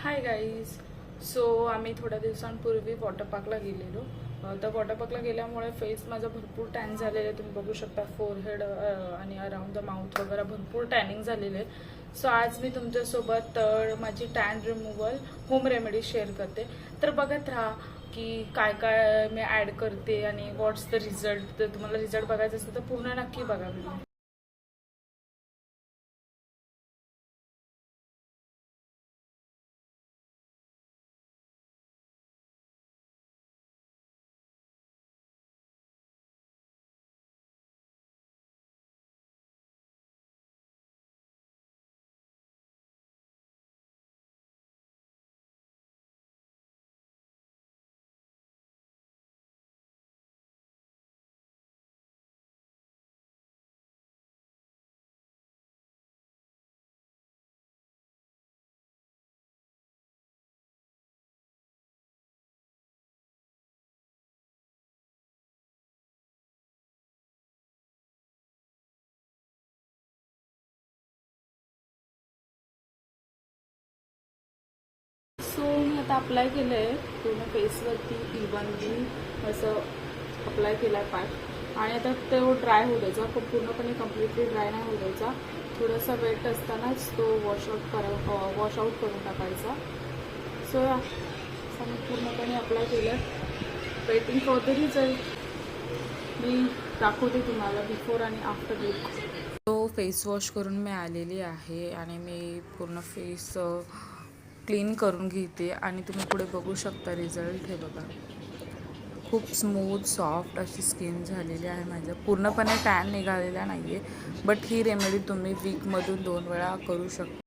Hi guys. So आम्ही थोड्या दिवसांपूर्वी वॉटर पार्कला गेलेलो. तर वॉटर पार्कला गेल्यामुळे फेस माझा भरपूर टॅन झालेला आहे. तुम्ही बघू शकता फोरहेड आणि अराउंड द माउथ वगैरे भरपूर टॅनिंग झालेलं आहे. सो आज मी तुमच्यासोबत माझी tan removal home remedy share करते. तर बघत राहा की काय काय मी ॲड करते आणि व्हॉट्स द रिझल्ट. तर तुम्हाला रिझल्ट बघायचा असेल तर पूर्ण नक्की बघा व्हिडिओ. सो मी आता अप्लाय केलं आहे पूर्ण फेसवरती इव्हनली असं अप्लाय केलं आहे पॅक. आणि आता तो ड्राय होऊ द्यायचा. पूर्णपणे कम्प्लिटली ड्राय नाही होऊ द्यायचा. थोडासा वेट असतानाच तो वॉश आउट करून टाकायचा. सो मी पूर्णपणे अप्लाय केलं. Waiting for the result. मी दाखवते तुम्हाला बिफोर आणि आफ्टर लुक. तो फेस वॉश करून मी आलेली आहे आणि मी पूर्ण फेस क्लीन करून घेते आणि तुम्ही पुढे बघू शकता रिझल्ट. हे बघा, खूप स्मूथ सॉफ्ट अशी स्किन झालेली आहे. माझं पूर्णपणे टॅन निघालेला नाही आहे. बट ही रेमेडी तुम्ही वीकमधून 2 वेळा करू शकता.